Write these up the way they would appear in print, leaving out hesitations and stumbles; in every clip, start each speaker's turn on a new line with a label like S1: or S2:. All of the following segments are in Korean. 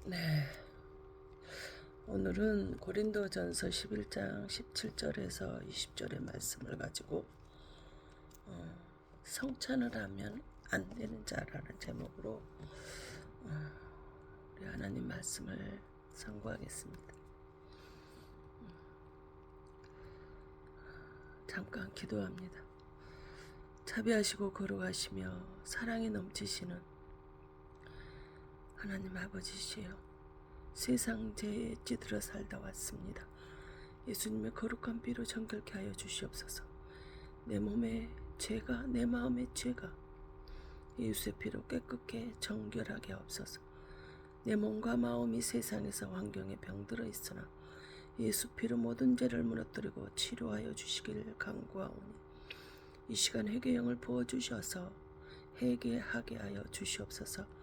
S1: 네, 오늘은 고린도전서 11장 17절에서 20절의 말씀을 가지고 성찬을 하면 안 되는 자라는 제목으로 우리 하나님 말씀을 상고하겠습니다. 잠깐 기도합니다. 자비하시고 거룩하시며 사랑이 넘치시는 하나님 아버지시여, 세상 죄에 찌들어 살다 왔습니다. 예수님의 거룩한 피로 정결케 하여 주시옵소서. 내 몸의 죄가, 내 마음의 죄가 예수의 피로 깨끗게 정결하게 하옵소서. 내 몸과 마음이 세상에서 환경에 병들어 있으나 예수 피로 모든 죄를 무너뜨리고 치료하여 주시길 간구하오니, 이 시간 회개령을 부어주셔서 회개하게 하여 주시옵소서.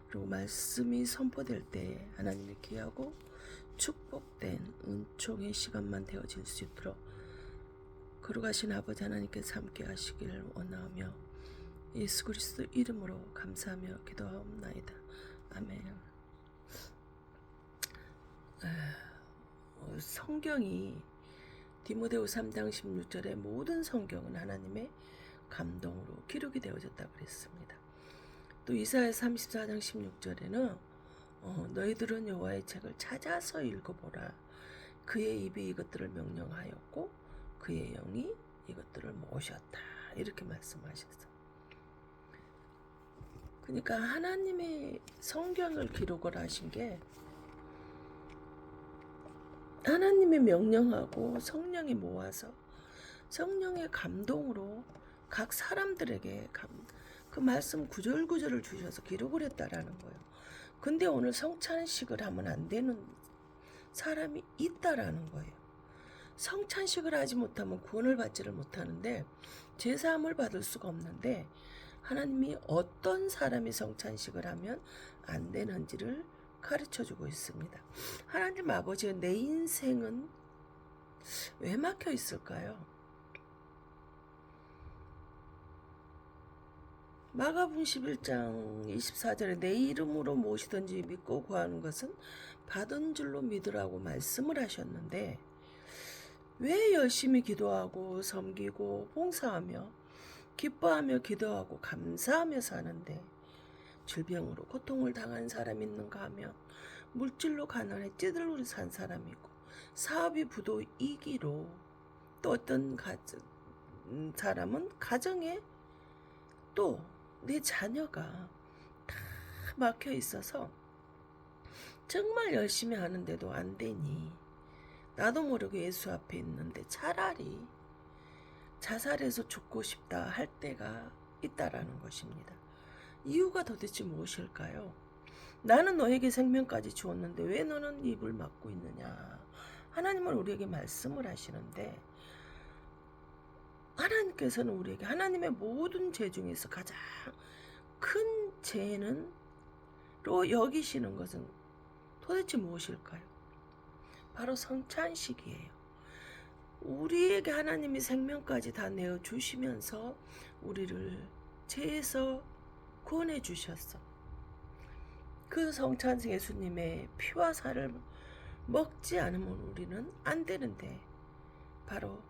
S1: 그리고 말씀이 선포될 때 하나님의 귀하고 축복된 은총의 시간만 되어질 수 있도록 거룩하신 아버지 하나님께서 함께 하시기를 원하며 예수 그리스도 이름으로 감사하며 기도하옵나이다. 아멘. 성경이 디모데후 3장 16절에 모든 성경은 하나님의 감동으로 기록이 되어졌다고 그랬습니다. 또 이사야 34장 16절에는 너희들은 여호와의 책을 찾아서 읽어보라. 그의 입이 이것들을 명령하였고 그의 영이 이것들을 모셨다. 이렇게 말씀하셨어요. 그러니까 하나님의 성경을 기록을 하신 게 하나님의 명령하고 성령이 모아서 성령의 감동으로 각 사람들에게 그 말씀 구절구절을 주셔서 기록을 했다라는 거예요. 근데 오늘 성찬식을 하면 안 되는 사람이 있다라는 거예요. 성찬식을 하지 못하면 구원을 받지를 못하는데, 제사함을 받을 수가 없는데, 하나님이 어떤 사람이 성찬식을 하면 안 되는지를 가르쳐주고 있습니다. 하나님 아버지의 내 인생은 왜 막혀 있을까요? 마가복음 11장 24절에 내 이름으로 무엇이든지 믿고 구하는 것은 받은 줄로 믿으라고 말씀을 하셨는데, 왜 열심히 기도하고 섬기고 봉사하며 기뻐하며 기도하고 감사하며 사는데 질병으로 고통을 당한 사람이 있는가 하면 물질로 가난해 찌들어 산 사람이 있고, 사업이 부도이기로, 또 어떤 사람은 가정에 또 내 자녀가 다 막혀 있어서 정말 열심히 하는데도 안 되니 나도 모르게 예수 앞에 있는데 차라리 자살해서 죽고 싶다 할 때가 있다라는 것입니다. 이유가 도대체 무엇일까요? 나는 너에게 생명까지 주었는데 왜 너는 입을 막고 있느냐? 하나님은 우리에게 말씀을 하시는데, 하나님께서는 우리에게 하나님의 모든 죄 중에서 가장 큰 죄는 로 여기시는 것은 도대체 무엇일까요? 바로 성찬식이에요. 우리에게 하나님이 생명까지 다 내어주시면서 우리를 죄에서 구원해 주셨어. 그 성찬식 예수님의 피와 살을 먹지 않으면 우리는 안 되는데, 바로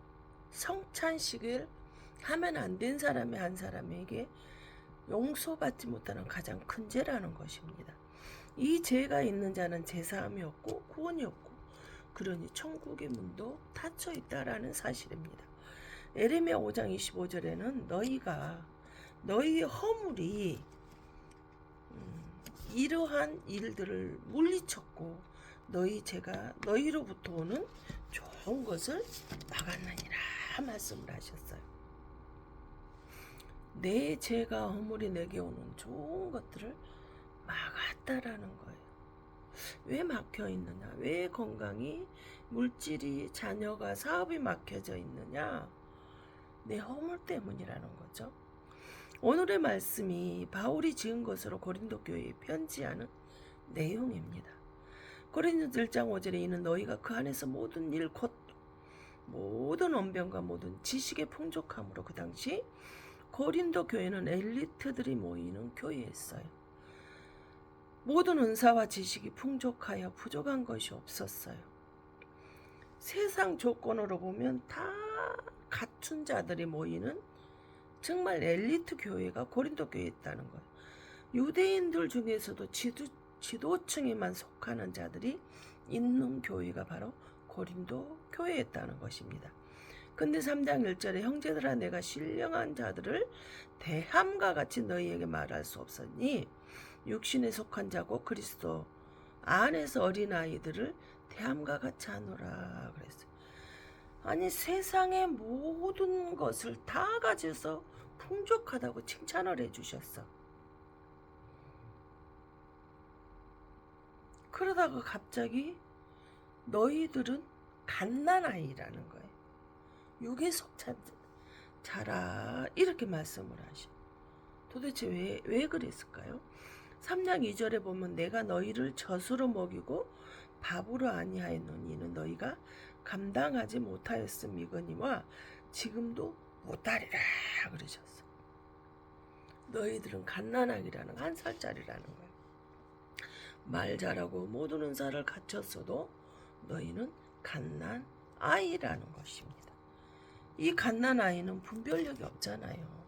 S1: 성찬식을 하면 안 된 사람의 한 사람에게 용서받지 못하는 가장 큰 죄라는 것입니다. 이 죄가 있는 자는 제사함이 없고 구원이 없고, 그러니 천국의 문도 닫혀 있다라는 사실입니다. 에레미야 5장 25절에는 너희의 허물이 이러한 일들을 물리쳤고 너희 죄가 너희로부터 오는 좋은 것을 막았느니라 말씀을 하셨어요. 내 죄가 허물이 내게 오는 좋은 것들을 막았다라는 거예요. 왜 막혀 있느냐? 왜 건강이, 물질이, 자녀가, 사업이 막혀져 있느냐? 내 허물 때문이라는 거죠. 오늘의 말씀이 바울이 지은 것으로 고린도 교회에 편지하는 내용입니다. 고린도 1장 5절에 이는 너희가 그 안에서 모든 일 곧 모든 언변과 모든 지식의 풍족함으로, 그 당시 고린도 교회는 엘리트들이 모이는 교회였어요. 모든 은사와 지식이 풍족하여 부족한 것이 없었어요. 세상 조건으로 보면 다 갖춘 자들이 모이는 정말 엘리트 교회가 고린도 교회에 있다는 거예요. 유대인들 중에서도 지도층에만 속하는 자들이 있는 교회가 바로 고린도 교회에 있다는 것입니다. 근데 3장 1절에 형제들아 내가 신령한 자들을 대함과 같이 너희에게 말할 수 없었니 육신에 속한 자고 그리스도 안에서 어린아이들을 대함과 같이 하노라 그랬어요. 아니 세상의 모든 것을 다 가져서 풍족하다고 칭찬을 해주셨어. 그러다가 갑자기 너희들은 갓난아이라는 거예요. 육에 속한 자라 이렇게 말씀을 하셔. 도대체 왜 그랬을까요? 3장 2절에 보면 내가 너희를 젖으로 먹이고 밥으로 아니하였노니 이는 너희가 감당하지 못하였음이거니와 지금도 못하리라 그러셨어. 너희들은 갓난아기라는 1살짜리라는 거예요. 말 잘하고 모든 은사를 갖췄어도 너희는 갓난아이라는 것입니다. 이 갓난아이는 분별력이 없잖아요.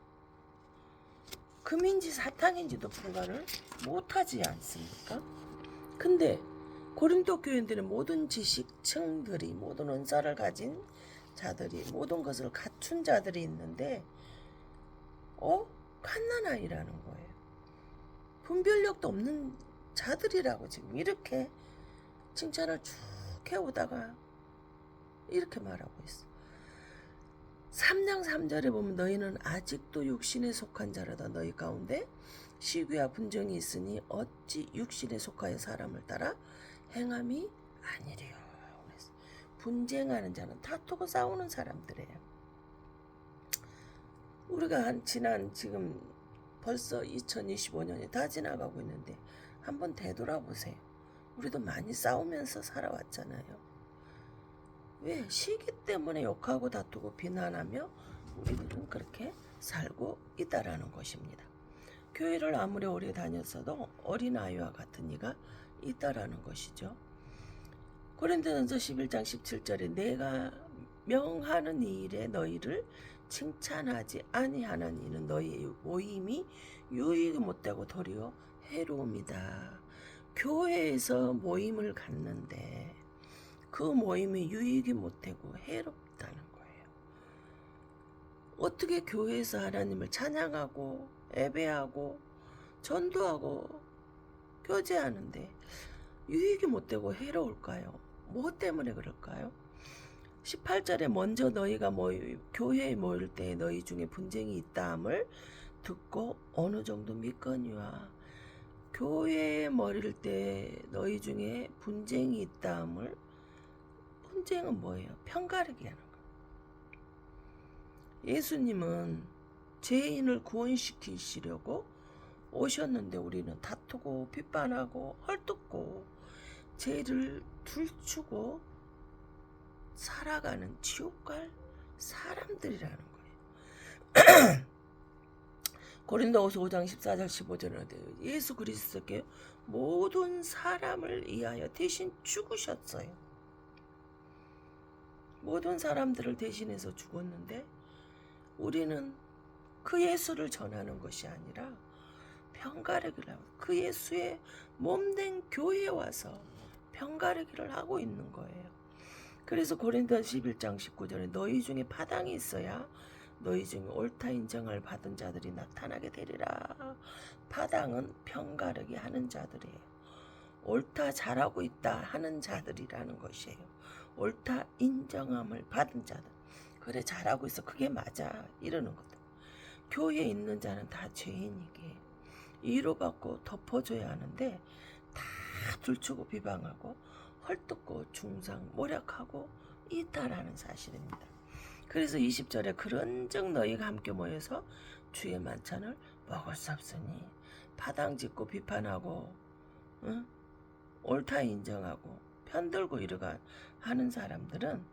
S1: 금인지 사탕인지도 분간을 못하지 않습니까? 근데 고린도 교인들은 모든 지식층들이 모든 은사를 가진 자들이 모든 것을 갖춘 자들이 있는데 갓난아이라는 거예요. 분별력도 없는 자들이라고 지금 이렇게 칭찬을 쭉 해오다가 이렇게 말하고 있어. 3장 3절에 보면 너희는 아직도 육신에 속한 자라다. 너희 가운데 시기와 분쟁이 있으니 어찌 육신에 속하여 사람을 따라 행함이 아니래요. 분쟁하는 자는 다투고 싸우는 사람들이에요. 우리가 지금 벌써 2025년이 다 지나가고 있는데 한번 되돌아보세요. 우리도 많이 싸우면서 살아왔잖아요. 왜? 시기 때문에 욕하고 다투고 비난하며 우리들은 그렇게 살고 있다라는 것입니다. 교회를 아무리 오래 다녔어도 어린아이와 같은 이가 있다라는 것이죠. 고린도전서 11장 17절에 내가 명하는 이 일에 너희를 칭찬하지 아니하는 이는 너희의 모임이 유익이 못되고 도리어 해로움이다. 교회에서 모임을 갖는데 그 모임이 유익이 못되고 해롭다는 거예요. 어떻게 교회에서 하나님을 찬양하고 예배하고 전도하고 교제하는데 유익이 못되고 해로울까요? 무엇 때문에 그럴까요? 18절에 먼저 너희가 교회에 모일 때 너희 중에 분쟁이 있다함을 듣고 어느 정도 믿거니와 교회에 모일 때 너희 중에 분쟁이 있다함을 분쟁은 뭐예요? 편가르기 하는 거. 예수님은 죄인을 구원시키시려고 오셨는데 우리는 다투고 비판하고 헐뜯고 죄를 들추고 살아가는 지옥갈 사람들이라는 거예요. 고린도후서 5장 14절 15절에 예수 그리스도께 모든 사람을 위하여 대신 죽으셨어요. 모든 사람들을 대신해서 죽었는데 우리는 그 예수를 전하는 것이 아니라 편가르기를 하고 그 예수의 몸된 교회에 와서 편가르기를 하고 있는 거예요. 그래서 고린도전서 11장 19절에 너희 중에 파당이 있어야 너희 중에 옳다 인정을 받은 자들이 나타나게 되리라. 파당은 편가르기 하는 자들이에요. 옳다 잘하고 있다 하는 자들이라는 것이에요. 옳다 인정함을 받은 자들. 그래 잘하고 있어. 그게 맞아. 이러는 거다. 교회에 있는 자는 다 죄인이기에 위로받고 덮어줘야 하는데 다 들추고 비방하고 헐뜯고 중상 모략하고 있다라는 사실입니다. 그래서 20절에 그런즉 너희가 함께 모여서 주의 만찬을 먹을 수 없으니 파당짓고 비판하고 옳다 인정하고 편들고 이러가 하는 사람들은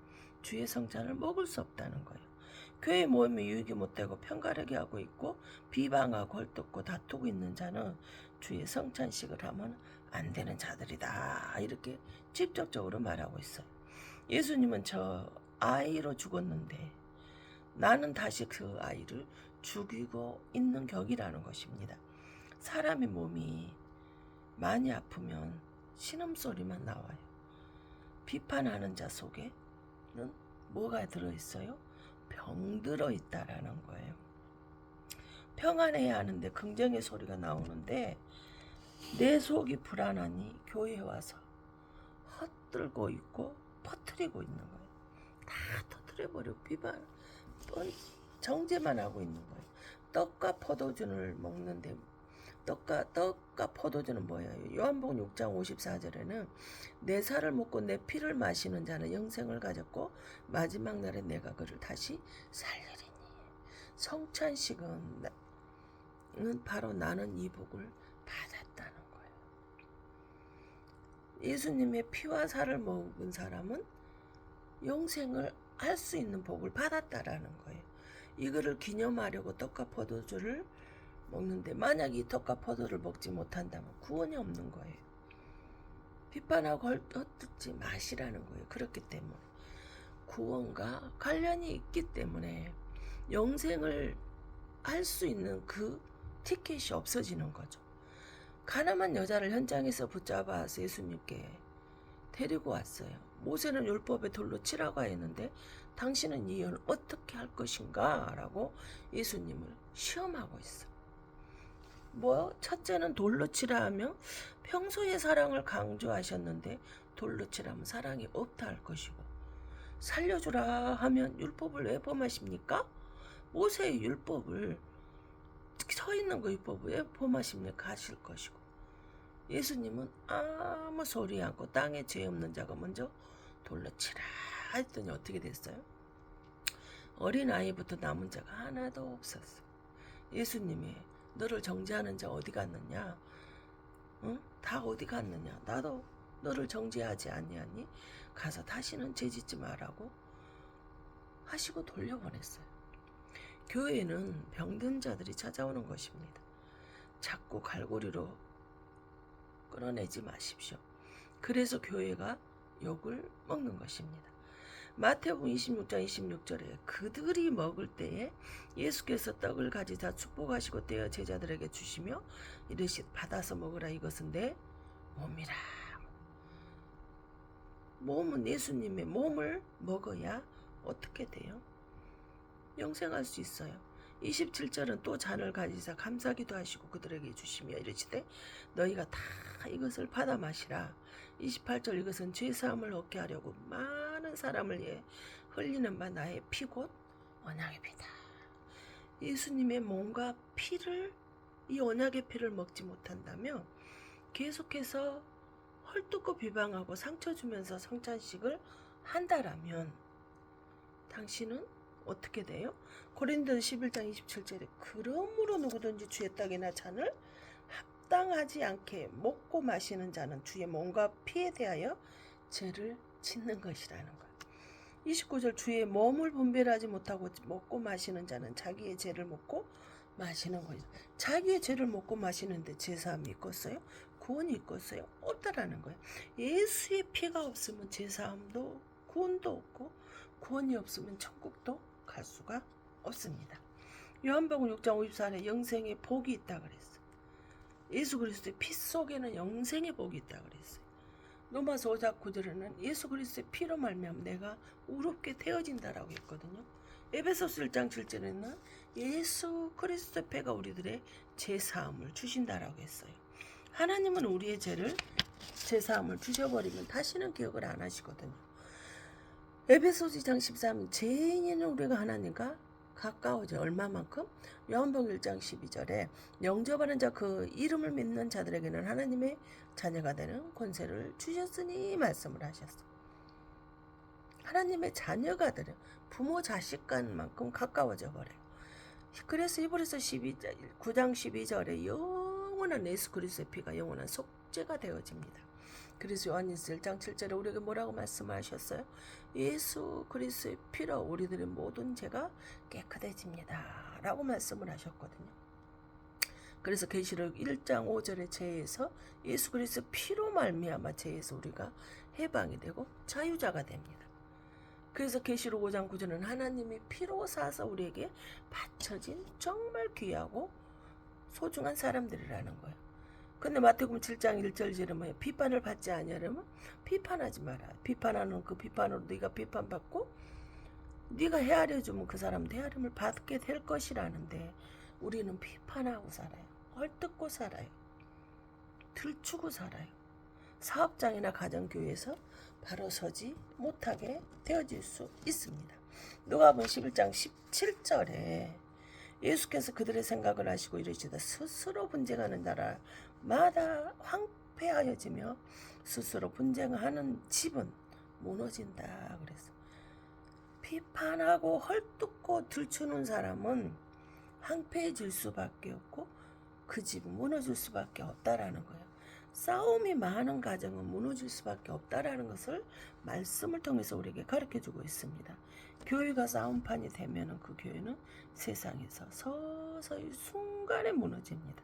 S1: 주의 성찬을 먹을 수 없다는 거예요. 교회 모임에 유익이 못되고 편가르게 하고 있고 비방하고 헐뜯고 다투고 있는 자는 주의 성찬식을 하면 안 되는 자들이다. 이렇게 직접적으로 말하고 있어요. 예수님은 저 아이로 죽었는데 나는 다시 그 아이를 죽이고 있는 격이라는 것입니다. 사람의 몸이 많이 아프면 신음소리만 나와요. 비판하는 자 속에는 뭐가 들어있어요? 병들어 있다라는 거예요. 평안해야 하는데 긍정의 소리가 나오는데 내 속이 불안하니 교회에 와서 헛들고 있고 퍼뜨리고 있는 거예요. 다 터뜨려버리고 비판, 정죄만 하고 있는 거예요. 떡과 포도주를 먹는데 떡과 포도주는 뭐예요? 요한복음 6장 54절에는 내 살을 먹고 내 피를 마시는 자는 영생을 가졌고 마지막 날에 내가 그를 다시 살리리니. 성찬식은 바로 나는 이 복을 받았다는 거예요. 예수님의 피와 살을 먹은 사람은 영생을 할 수 있는 복을 받았다라는 거예요. 이거를 기념하려고 떡과 포도주를 먹는데 만약 이 떡과 포도를 먹지 못한다면 구원이 없는 거예요. 비판하고 헛듣지 마시라는 거예요. 그렇기 때문에 구원과 관련이 있기 때문에 영생을 할 수 있는 그 티켓이 없어지는 거죠. 가늠한 여자를 현장에서 붙잡아서 예수님께 데리고 왔어요. 모세는 율법에 돌로 치라고 했는데 당신은 이 일을 어떻게 할 것인가? 라고 예수님을 시험하고 있어요. 첫째는 돌로 치라 하며 평소에 사랑을 강조하셨는데 돌로 치라면 사랑이 없다 할 것이고, 살려주라 하면 율법을 왜 범하십니까? 모세의 율법을, 서 있는 그 율법을 왜 범하십니까? 하실 것이고, 예수님은 아무 소리 않고 땅에 죄 없는 자가 먼저 돌로 치라 했더니 어떻게 됐어요? 어린아이부터 남은 자가 하나도 없었어요. 예수님이 너를 정죄하는 자 어디 갔느냐? 응? 다 어디 갔느냐? 나도 너를 정죄하지 아니하니 가서 다시는 죄짓지 말라고 하시고 돌려보냈어요. 교회는 병든 자들이 찾아오는 것입니다. 자꾸 갈고리로 끌어내지 마십시오. 그래서 교회가 욕을 먹는 것입니다. 마태복음 26장 26절에 그들이 먹을 때에 예수께서 떡을 가지사 축복하시고 떼어 제자들에게 주시며 이르시되 받아서 먹으라, 이것은 내 몸이라. 몸은 예수님의 몸을 먹어야 어떻게 돼요? 영생할 수 있어요. 27절은 또 잔을 가지사 감사기도 하시고 그들에게 주시며 이르시되 너희가 다 이것을 받아 마시라. 28절 이것은 죄사함을 얻게 하려고 많은 사람을 위해 흘리는 바 나의 피 곧 언약의 피다. 예수님의 몸과 피를, 이 언약의 피를 먹지 못한다면 계속해서 헐뜯고 비방하고 상처 주면서 성찬식을 한다라면 당신은 어떻게 돼요? 고린도서 11장 27절에 그러므로 누구든지 주의 떡이나 잔을 합당하지 않게 먹고 마시는 자는 주의 몸과 피에 대하여 죄를 짓는 것이라는 거예요. 29절 주의 몸을 분별하지 못하고 먹고 마시는 자는 자기의 죄를 먹고 마시는 거예요. 자기의 죄를 먹고 마시는데 제사함이 있겠어요? 구원이 있겠어요? 없다라는 거예요. 예수의 피가 없으면 제사함도 구원도 없고 구원이 없으면 천국도 갈 수가 없습니다. 요한복음 6장 54절에 영생의 복이 있다 그랬어요. 예수 그리스도의 피 속에는 영생의 복이 있다 그랬어요. 로마서 5장 9절에는 예수 그리스도의 피로 말미암아 내가 의롭게 되어진다라고 했거든요. 에베소서 1장 7절에는 예수 그리스도의 피가 우리들의 죄사함을 주신다라고 했어요. 하나님은 우리의 죄사함을 주셔버리면 다시는 기억을 안 하시거든요. 에베소서 2장 13절 죄인인 우리가 하나님과 가까워져 얼마만큼? 요한복음 1장 12절에 영접하는 자 그 이름을 믿는 자들에게는 하나님의 자녀가 되는 권세를 주셨으니 말씀을 하셨어. 하나님의 자녀가 되는 부모 자식간만큼 가까워져 버려요. 그래서 히브리서 9장 12절에 영원한 예수 그리스도의 피가 영원한 속죄가 되어집니다. 그래서 요한일서 1장 7절에 우리에게 뭐라고 말씀하셨어요? 예수 그리스도의 피로 우리들의 모든 죄가 깨끗해집니다 라고 말씀을 하셨거든요. 그래서 계시록 1장 5절의 죄에서 예수 그리스도 피로 말미암아 죄에서 우리가 해방이 되고 자유자가 됩니다. 그래서 계시록 5장 9절은 하나님이 피로 사서 우리에게 바쳐진 정말 귀하고 소중한 사람들이라는 거예요. 근데 마태복음 7장 1절에는 뭐예요? 비판을 받지 아니하려면 비판하지 마라. 비판하는 그 비판으로 네가 비판받고 네가 헤아려주면 그 사람도 헤아림을 받게 될 것이라는데 우리는 비판하고 살아요. 헐뜯고 살아요. 들추고 살아요. 사업장이나 가정교회에서 바로 서지 못하게 되어질 수 있습니다. 누가복음 11장 17절에 예수께서 그들의 생각을 아시고 이르시되 스스로 분쟁하는 나라마다 황폐하여지며 스스로 분쟁하는 집은 무너진다 그래서 비판하고 헐뜯고 들추는 사람은 황폐해질 수밖에 없고 그 집은 무너질 수밖에 없다라는 거예요. 싸움이 많은 가정은 무너질 수밖에 없다라는 것을 말씀을 통해서 우리에게 가르쳐주고 있습니다. 교회가 싸움판이 되면 그 교회는 세상에서 서서히 순간에 무너집니다.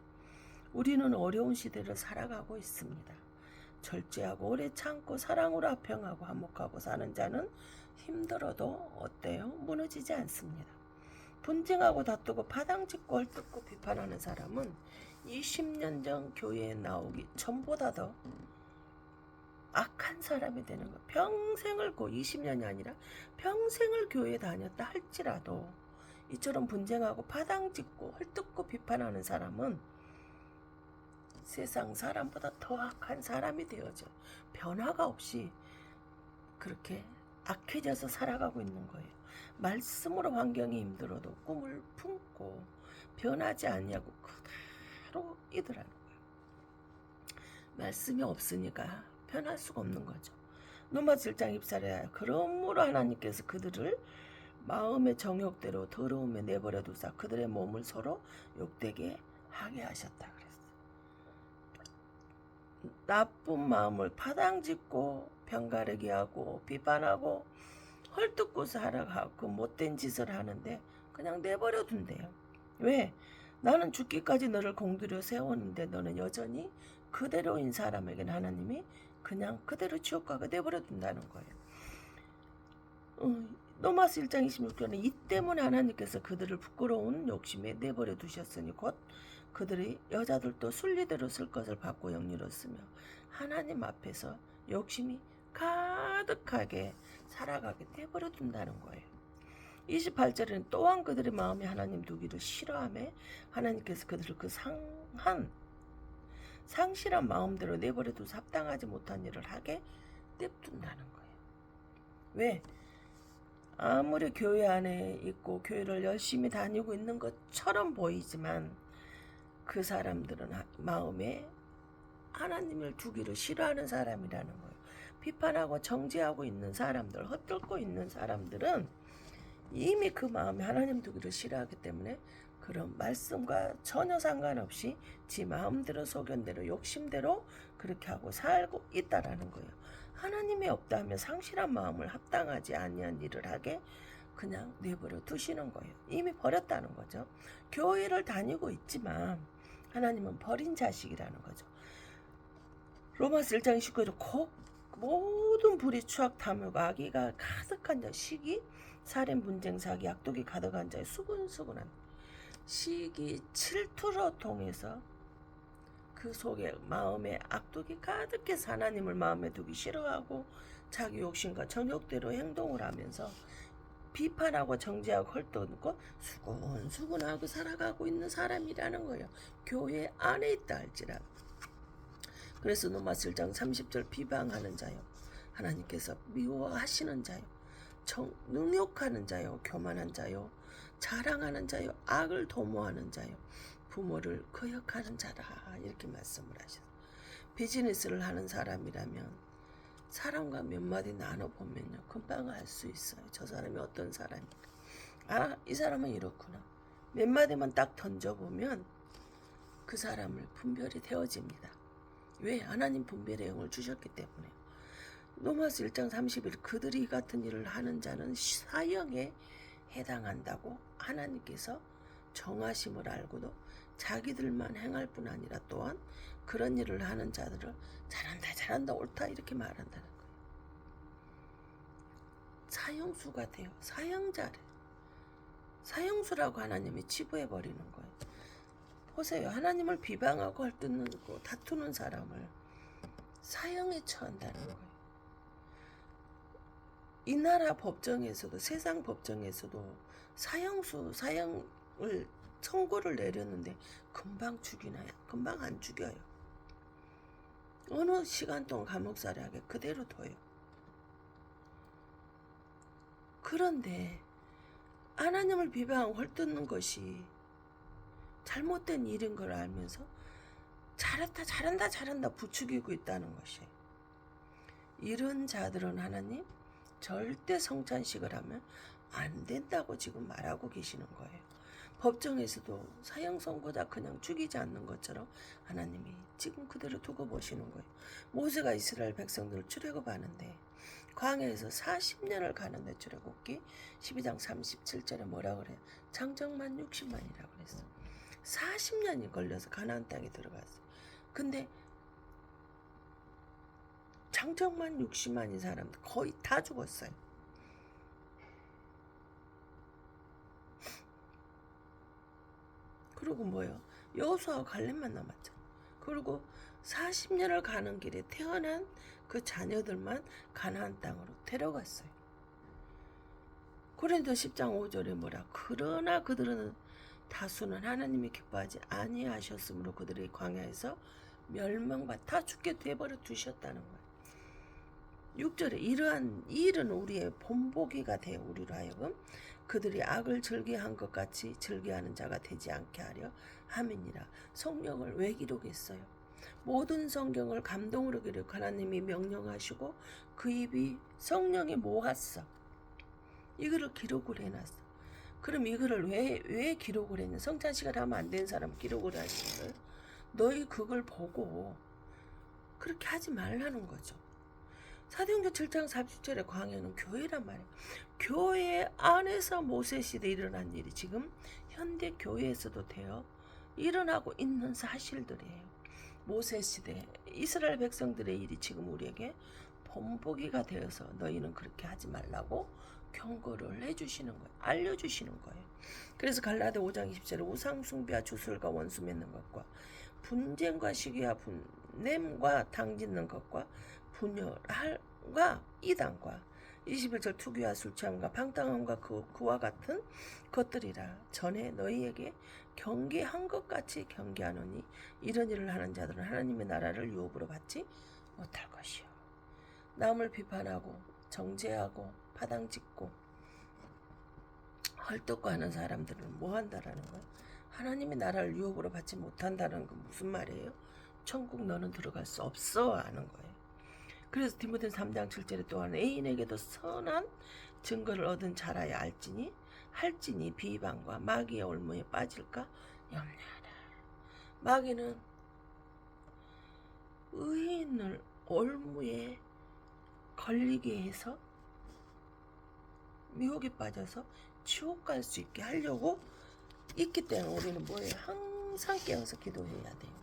S1: 우리는 어려운 시대를 살아가고 있습니다. 절제하고 오래 참고 사랑으로 화평하고 화목하고 사는 자는 힘들어도 어때요? 무너지지 않습니다. 분쟁하고 다투고 파당짓고 헐뜯고 비판하는 사람은 20년 전 교회에 나오기 전보다 더 악한 사람이 되는 거예요. 평생을 20년이 아니라 평생을 교회에 다녔다 할지라도 이처럼 분쟁하고 파당짓고 헐뜯고 비판하는 사람은 세상 사람보다 더 악한 사람이 되어져 변화가 없이 그렇게 악해져서 살아가고 있는 거예요. 말씀으로 환경이 힘들어도 꿈을 품고 변하지 않냐고 그대로 이더라는 거예요. 말씀이 없으니까 변할 수가 없는 거죠. 로마 7장 24절에 그러므로 하나님께서 그들을 마음의 정욕대로 더러움에 내버려 두사 그들의 몸을 서로 욕되게 하게 하셨다 그랬어요. 나쁜 마음을 파당짓고 편가르기 하고 비판하고 헐뜯고 살아가고 그 못된 짓을 하는데 그냥 내버려 둔대요. 왜? 나는 죽기까지 너를 공들여 세웠는데 너는 여전히 그대로인 사람에게는 하나님이 그냥 그대로 지옥 가게 내버려 둔다는 거예요. 로마서 1장 26절에 이 때문에 하나님께서 그들을 부끄러운 욕심에 내버려 두셨으니 곧 그들이 여자들도 순리대로 쓸 것을 받고 영리로쓰며 하나님 앞에서 욕심이 가득하게 살아가게 내버려 둔다는 거예요. 28절에는 또한 그들의 마음에 하나님 두기를 싫어하며 하나님께서 그들을 그 상실한 마음대로 내버려 두서 합당하지 못한 일을 하게 냅둔다는 거예요. 왜? 아무리 교회 안에 있고 교회를 열심히 다니고 있는 것처럼 보이지만 그 사람들은 마음에 하나님을 두기를 싫어하는 사람이라는 거예요. 비판하고 정죄하고 있는 사람들, 헛들고 있는 사람들은 이미 그 마음에 하나님 두기를 싫어하기 때문에 그런 말씀과 전혀 상관없이 지 마음대로 소견대로 욕심대로 그렇게 하고 살고 있다라는 거예요. 하나님이 없다 하면 상실한 마음을 합당하지 아니한 일을 하게 그냥 내버려 두시는 거예요. 이미 버렸다는 거죠. 교회를 다니고 있지만 하나님은 버린 자식이라는 거죠. 로마서 1장 29절에 모든 불의 추악 탐욕 악의가 가득한 자 시기 살인 분쟁 사기 악독이 가득한 자의 수근수근한 시기 질투로 통해서 그 속에 마음에 악독이 가득해서 하나님을 마음에 두기 싫어하고 자기 욕심과 정욕대로 행동을 하면서 비판하고 정죄하고 헐뜯고 수근수근하고 살아가고 있는 사람이라는 거예요. 교회 안에 있다 할지라도. 그래서 로마서 1장 30절 비방하는 자요 하나님께서 미워하시는 자요 능욕하는 자요 교만한 자요 자랑하는 자요 악을 도모하는 자요 부모를 거역하는 자라 이렇게 말씀을 하셨어요. 비즈니스를 하는 사람이라면 사람과 몇 마디 나눠보면요 금방 알 수 있어요. 저 사람이 어떤 사람인가. 아, 이 사람은 이렇구나. 몇 마디만 딱 던져보면 그 사람을 분별이 되어집니다. 왜? 하나님 분별의 영을 주셨기 때문에. 로마서 1장 30일 그들이 같은 일을 하는 자는 사형에 해당한다고 하나님께서 정하심을 알고도 자기들만 행할 뿐 아니라 또한 그런 일을 하는 자들을 잘한다 옳다 이렇게 말한다는 거예요. 사형수가 돼요. 사형자를. 사형수라고 하나님이 치부해버리는 거예요. 보세요. 하나님을 비방하고 헐뜯는 거 다투는 사람을 사형에 처한다는 거예요. 이 나라 법정에서도 세상 법정에서도 사형을 선고를 내렸는데 금방 죽이나요? 금방 안 죽여요. 어느 시간 동안 감옥살이 하게 그대로 둬요. 그런데 하나님을 비방하고 헐뜯는 것이 잘못된 일인 걸 알면서 잘한다 부추기고 있다는 것이, 이런 자들은 하나님 절대 성찬식을 하면 안 된다고 지금 말하고 계시는 거예요. 법정에서도 사형 선고자 그냥 죽이지 않는 것처럼 하나님이 지금 그대로 두고 보시는 거예요. 모세가 이스라엘 백성들을 출애굽하는데 광야에서 40년을 가는데, 출애굽기 12장 37절에 뭐라 그래요? 장정만 60만이라고 그랬어. 40년이 걸려서 가나안 땅에 들어갔어요. 근데 장정만 60만인 사람들 거의 다 죽었어요. 그리고 뭐요? 여호수아와 갈렙만 남았죠. 그리고 40년을 가는 길에 태어난 그 자녀들만 가나안 땅으로 데려갔어요. 고린도 10장 5절에 뭐라? 그러나 그들은 다수는 하나님이 기뻐하지 아니하셨으므로 그들이 광야에서 멸망받아 다 죽게 돼버려 두셨다는 거예요. 6절에 이러한 일은 우리의 본보기가 되어 우리로 하여금 그들이 악을 즐겨한 것 같이 즐겨하는 자가 되지 않게 하려 함이니라. 성경을 왜 기록했어요? 모든 성경을 감동으로 기록, 하나님이 명령하시고 그 입이 성령이 모았어. 이거를 기록을 해놨어. 그럼 이거를 왜 기록을 했냐? 성찬식을 하면 안 되는 사람 기록을 하시는 거예요. 너희 그걸 보고 그렇게 하지 말라는 거죠. 사도행전 7장 40절의 광야는 교회란 말이에요. 교회 안에서 모세 시대 일어난 일이 지금 현대 교회에서도 되어 일어나고 있는 사실들이에요. 모세 시대 이스라엘 백성들의 일이 지금 우리에게 본보기가 되어서 너희는 그렇게 하지 말라고 경고를 해주시는 거예요. 알려주시는 거예요. 그래서 갈라디아 5장 20절에 우상 숭배와 주술과 원수 맺는 것과 분쟁과 시기와 분냄과 당짓는 것과 분열과 이단과 21절 투기와 술취함과 방탕함과 그와 같은 것들이라. 전에 너희에게 경계한 것 같이 경계하노니 이런 일을 하는 자들은 하나님의 나라를 유업으로 받지 못할 것이요. 남을 비판하고 정죄하고 파당짓고 헐떡고 하는 사람들은 뭐 한다라는 거예요? 하나님의 나라를 유업으로 받지 못한다는 건 무슨 말이에요? 천국 너는 들어갈 수 없어 하는 거예요. 그래서 디모데 3장 7절에 또한 애인에게도 선한 증거를 얻은 자라야 할지니 비방과 마귀의 올무에 빠질까 염려하라. 마귀는 의인을 올무에 걸리게 해서 미혹에 빠져서 지옥 갈 수 있게 하려고 있기 때문에 우리는 뭐예요? 항상 깨어서 기도해야 돼요.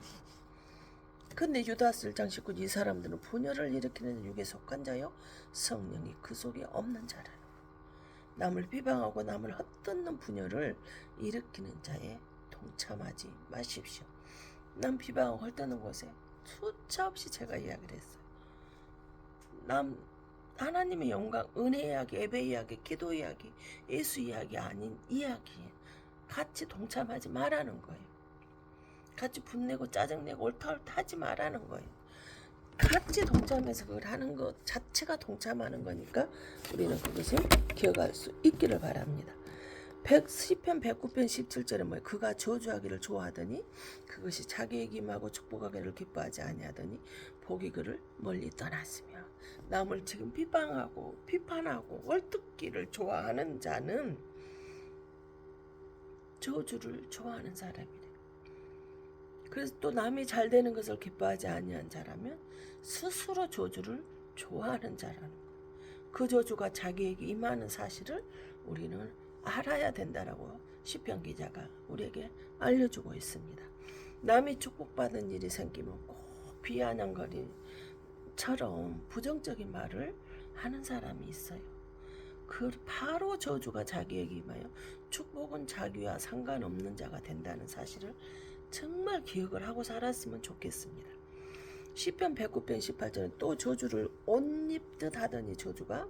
S1: 근데 유다스 1장 19절 이 사람들은 분열을 일으키는 육에 속한 자요 성령이 그 속에 없는 자라는 거예요. 남을 비방하고 남을 헛뜯는 분열을 일으키는 자에 동참하지 마십시오. 남 비방하고 헛뜯는 곳에 수차 없이 제가 이야기를 했어요. 하나님의 영광, 은혜 이야기, 예배 이야기, 기도 이야기, 예수 이야기 아닌 이야기에 같이 동참하지 말라는 거예요. 같이 분내고 짜증내고 옳다 하지 말라는 거예요. 같이 동참해서 그걸 하는 것 자체가 동참하는 거니까 우리는 그것을 기억할 수 있기를 바랍니다. 시편 109편 17절에 뭐예요? 그가 저주하기를 좋아하더니 그것이 자기에게 임하고 축복하기를 기뻐하지 아니하더니 복이 그를 멀리 떠났으며. 남을 지금 비방하고 비판하고 헐뜯기를 좋아하는 자는 저주를 좋아하는 사람이래. 그래서 또 남이 잘 되는 것을 기뻐하지 아니한 자라면 스스로 저주를 좋아하는 자라는 거예요. 그 저주가 자기에게 임하는 사실을 우리는 알아야 된다라고 시편 기자가 우리에게 알려주고 있습니다. 남이 축복받은 일이 생기면 꼭 비아냥거리처럼 부정적인 말을 하는 사람이 있어요. 그 바로 저주가 자기에게 임하여 축복은 자기와 상관없는 자가 된다는 사실을 정말 기억을 하고 살았으면 좋겠습니다. 시편 109편 18절은 또 저주를 옷 입듯 하더니 저주가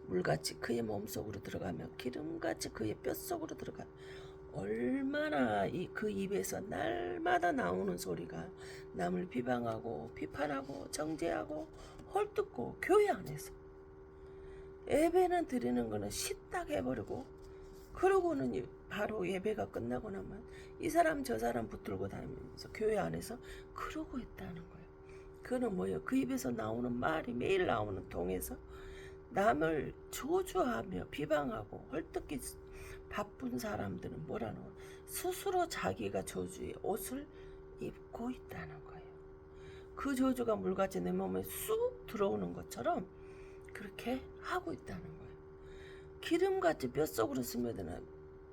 S1: 물같이 그의 몸속으로 들어가며 기름같이 그의 뼛속으로 들어가. 얼마나 그 입에서 날마다 나오는 소리가 남을 비방하고 비판하고 정죄하고 헐뜯고 교회 안에서 예배는 드리는 거는 시딱 해버리고 그러고는 바로 예배가 끝나고 나면 이 사람 저 사람 붙들고 다니면서 교회 안에서 그러고 있다는 거예요. 그는 뭐예요? 그 입에서 나오는 말이 매일 나오는 통에서 남을 저주하며 비방하고 헐뜯기 바쁜 사람들은 뭐라는 거예요? 스스로 자기가 저주의 옷을 입고 있다는 거예요. 그 저주가 물같이 내 몸에 쑥 들어오는 것처럼 그렇게 하고 있다는 거예요. 기름같이 뼛속으로 스며드는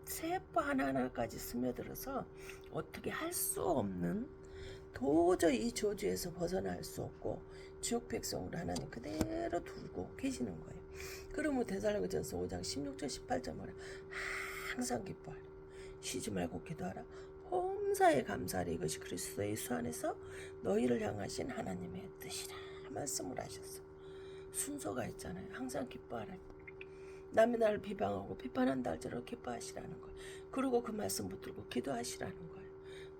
S1: 세포 하나하나까지 스며들어서 어떻게 할 수 없는 도저히 이 저주에서 벗어날 수 없고 지옥 백성으로 하나님 그대로 두고 계시는 거예요. 그러면 데살로니가전서 5장 16절 18절 뭐래? 항상 기뻐하라. 쉬지 말고 기도하라. 범사에 감사하라. 이것이 그리스도 예수 안에서 너희를 향하신 하나님의 뜻이라 말씀을 하셨어. 순서가 있잖아요. 항상 기뻐하라. 남이 나를 비방하고 비판한다 할지라도 기뻐하시라는 거예요. 그리고 그 말씀 붙들고 기도하시라는 거예요.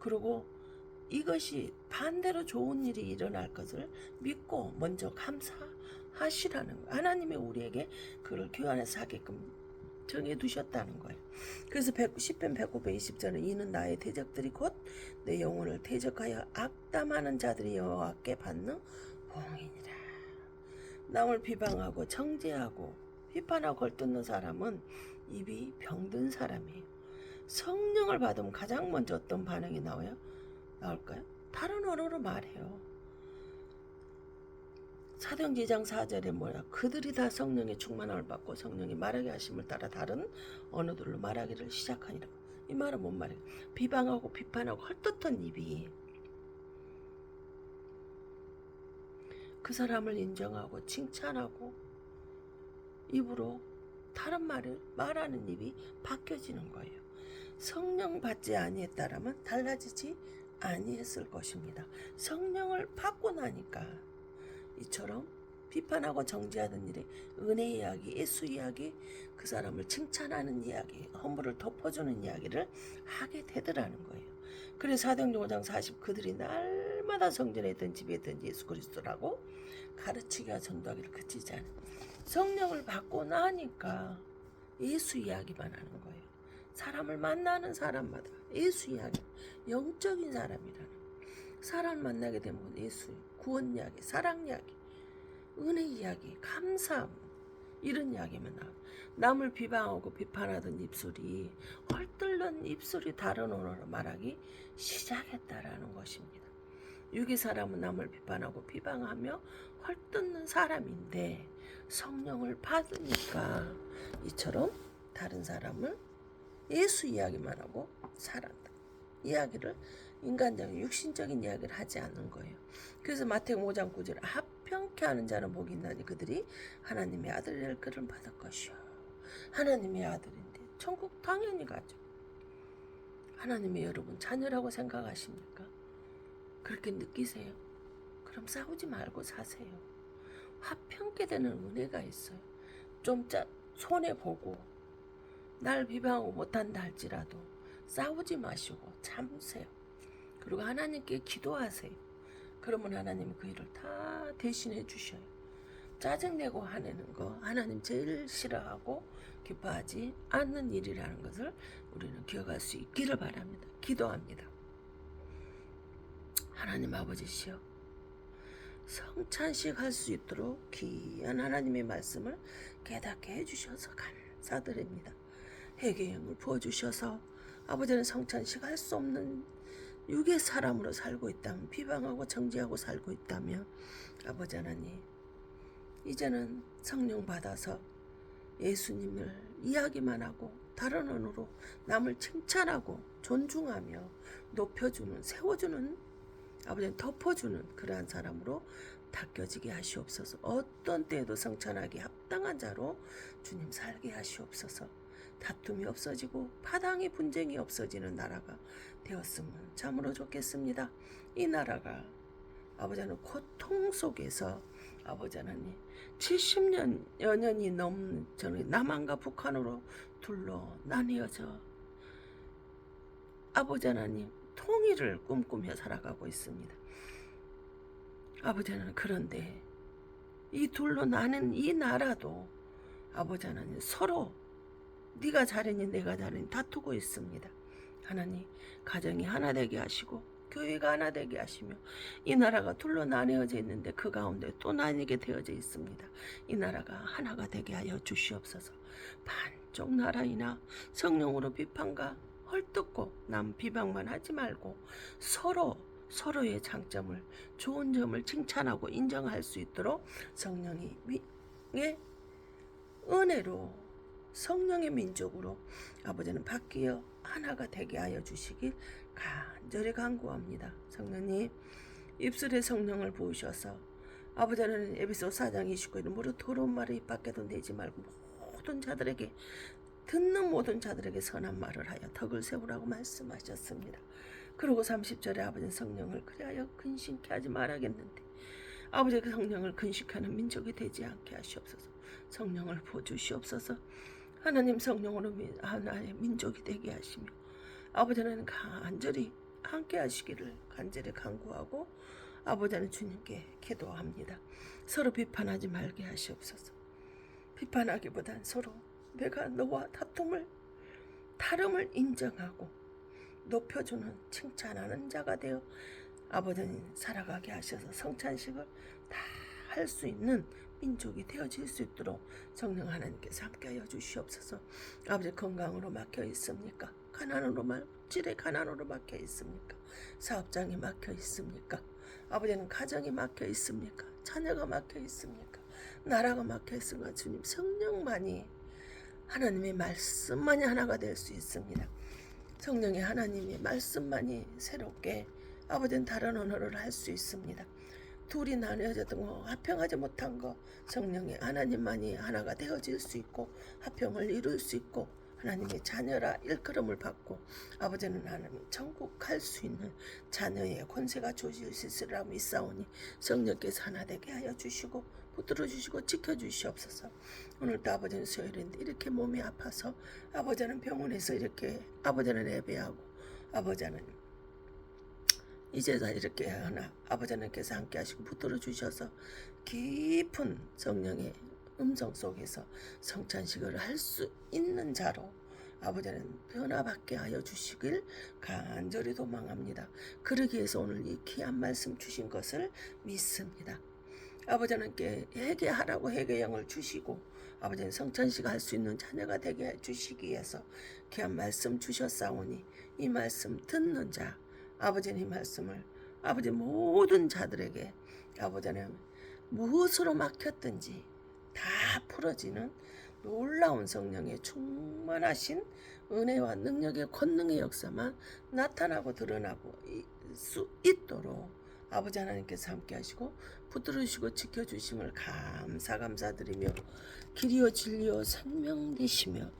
S1: 그리고 이것이 반대로 좋은 일이 일어날 것을 믿고 먼저 감사하시라는 거예요. 하나님이 우리에게 그를 교환해서 하게끔 정해두셨다는 거예요. 그래서 10편 109편 20절은 이는 나의 대적들이 곧 내 영혼을 대적하여 악담하는 자들이 여호와께 받는 봉이니라. 남을 비방하고 정죄하고 비판하고 걸뜯는 사람은 입이 병든 사람이에요. 성령을 받으면 가장 먼저 어떤 반응이 나올까요? 다른 언어로 말해요. 사도행전 2장 4절에 뭐야? 그들이 다 성령의 충만함을 받고 성령이 말하게 하심을 따라 다른 언어들로 말하기를 시작하니라. 이 말은 뭔 말이에요? 비방하고 비판하고 헐뜯던 입이 그 사람을 인정하고 칭찬하고 입으로 다른 말을 말하는 입이 바뀌어지는 거예요. 성령 받지 아니했다라면 달라지지 아니했을 것입니다. 성령을 받고 나니까 이처럼 비판하고 정죄하던 일이 은혜 이야기, 예수 이야기, 그 사람을 칭찬하는 이야기, 허물을 덮어주는 이야기를 하게 되더라는 거예요. 그래서 사도행전 5장 40 그들이 날마다 성전에 있던 집에 있던 예수 그리스도라고 가르치기와 전도하기를 그치지 않아요. 성령을 받고 나니까 예수 이야기만 하는 거예요. 사람을 만나는 사람마다 예수 이야기, 영적인 사람이라는 사람 만나게 되면 예수, 구원 이야기, 사랑 이야기, 은혜 이야기, 감사함 이런 이야기만 나와요. 남을 비방하고 비판하던 입술이 헐뜯는 입술이 다른 언어로 말하기 시작했다라는 것입니다. 육의 사람은 남을 비판하고 비방하며 헐뜯는 사람인데 성령을 받으니까 이처럼 다른 사람을 예수 이야기만 하고 살았다. 이야기를 인간적인 육신적인 이야기를 하지 않는 거예요. 그래서 마태복음 5장 9절 합평케 하는 자는 복이 있나니 그들이 하나님의 아들을 그를 받을 것이요. 하나님의 아들인데 천국 당연히 가죠. 하나님의 여러분 자녀라고 생각하십니까? 그렇게 느끼세요? 그럼 싸우지 말고 사세요. 화평케 되는 은혜가 있어요. 좀 손해보고 날 비방하고 못한다 할지라도 싸우지 마시고 참으세요. 그리고 하나님께 기도하세요. 그러면 하나님이 그 일을 다 대신해 주셔요. 짜증내고 화내는 거 하나님 제일 싫어하고 기뻐하지 않는 일이라는 것을 우리는 기억할 수 있기를 바랍니다. 기도합니다. 하나님 아버지시여, 성찬식 할 수 있도록 귀한 하나님의 말씀을 깨닫게 해주셔서 감사드립니다. 회개의 영을 부어주셔서 아버지는 성찬식 할 수 없는 육의 사람으로 살고 있다면, 비방하고 정죄하고 살고 있다면, 아버지 하나님 이제는 성령 받아서 예수님을 이야기만 하고 다른 언어로 남을 칭찬하고 존중하며 높여주는, 세워주는, 아버지는 덮어주는 그러한 사람으로 닦여지게 하시옵소서. 어떤 때에도 성찬하기 합당한 자로 주님 살게 하시옵소서. 다툼이 없어지고 파당이 분쟁이 없어지는 나라가 되었으면 참으로 좋겠습니다. 이 나라가 아버지 하나님 고통 속에서 아버지 하나님 70여 년이 넘는 저는 남한과 북한으로 둘러 나뉘어져 아버지 하나님 통일을 꿈꾸며 살아가고 있습니다. 아버지 하나님 그런데 이 둘로 나는 이 나라도 아버지 하나님 서로 네가 잘했니 내가 잘했니 다투고 있습니다. 하나님 가정이 하나 되게 하시고 교회가 하나 되게 하시며 이 나라가 둘로 나뉘어져 있는데 그 가운데 또 나뉘게 되어져 있습니다. 이 나라가 하나가 되게 하여 주시옵소서. 반쪽 나라이나 성령으로 비판과 헐뜯고 남 비방만 하지 말고 서로의 장점을 좋은 점을 칭찬하고 인정할 수 있도록 성령의 은혜로 성령의 민족으로 아버지는 바뀌어 하나가 되게 하여 주시길 간절히 간구합니다. 성령님 입술에 성령을 부으셔서 아버지는 에베소 4장 29일에 무릇 더러운 말을 입 밖에도 내지 말고 모든 자들에게 듣는 모든 자들에게 선한 말을 하여 덕을 세우라고 말씀하셨습니다. 그리고 30절에 아버지는 성령을 그리하여 근심케 하지 말아야겠는데 아버지의 그 성령을 근심하는 민족이 되지 않게 하시옵소서. 성령을 부어주시옵소서. 하나님 성령으로 하나의 민족이 되게 하시며 아버지는 간절히 함께 하시기를 간절히 간구하고 아버지는 주님께 기도합니다. 서로 비판하지 말게 하시옵소서. 비판하기보단 서로 내가 너와 다름을 인정하고 높여주는 칭찬하는 자가 되어 아버지는 살아가게 하셔서 성찬식을 다 할 수 있는 민족이 되어질 수 있도록 성령 하나님께서 함께하여 주시옵소서. 아버지 건강으로 막혀 있습니까? 질의 가난으로 막혀 있습니까? 사업장이 막혀 있습니까? 아버지는 가정이 막혀 있습니까? 자녀가 막혀 있습니까? 나라가 막혀 있습니까? 주님 성령만이 하나님의 말씀만이 하나가 될 수 있습니다. 성령의 하나님의 말씀만이 새롭게 아버지는 다른 언어를 할 수 있습니다. 둘이 나뉘어졌던 거 합평하지 못한 거 성령의 하나님만이 하나가 되어질 수 있고 합평을 이룰 수 있고 하나님의 자녀라 일컬음을 받고 아버지는 하나님 천국 갈 수 있는 자녀의 권세가 주실 수 있으리라 믿사오니 성령께서 하나 되게 하여 주시고 붙들어 주시고 지켜주시옵소서. 오늘도 아버지는 수요일인데 이렇게 몸이 아파서 아버지는 병원에서 이렇게 아버지는 예배하고 아버지는 이제다 이렇게 하나 아버지님께서 함께 하시고 붙들어 주셔서 깊은 성령의 음성 속에서 성찬식을 할 수 있는 자로 아버지는 변화받게 하여 주시길 간절히 도망합니다. 그러기 위해서 오늘 이 귀한 말씀 주신 것을 믿습니다. 아버지님께 회개하라고 회개형을 주시고 아버지는 성찬식 할 수 있는 자녀가 되게 해 주시기 위해서 귀한 말씀 주셨사오니 이 말씀 듣는 자 아버지의 말씀을 아버지 모든 자들에게 아버지는 무엇으로 막혔든지 다 풀어지는 놀라운 성령의 충만하신 은혜와 능력의 권능의 역사만 나타나고 드러나고 수 있도록 아버지 하나님께서 함께 하시고 붙들어 주시고 지켜주심을 감사드리며 길이요 진리요 생명 되시며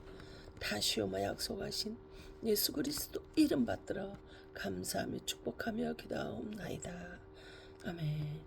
S1: 다시 오마 약속하신 예수 그리스도 이름 받들어 감사하며 축복하며 기도하옵나이다. 아멘.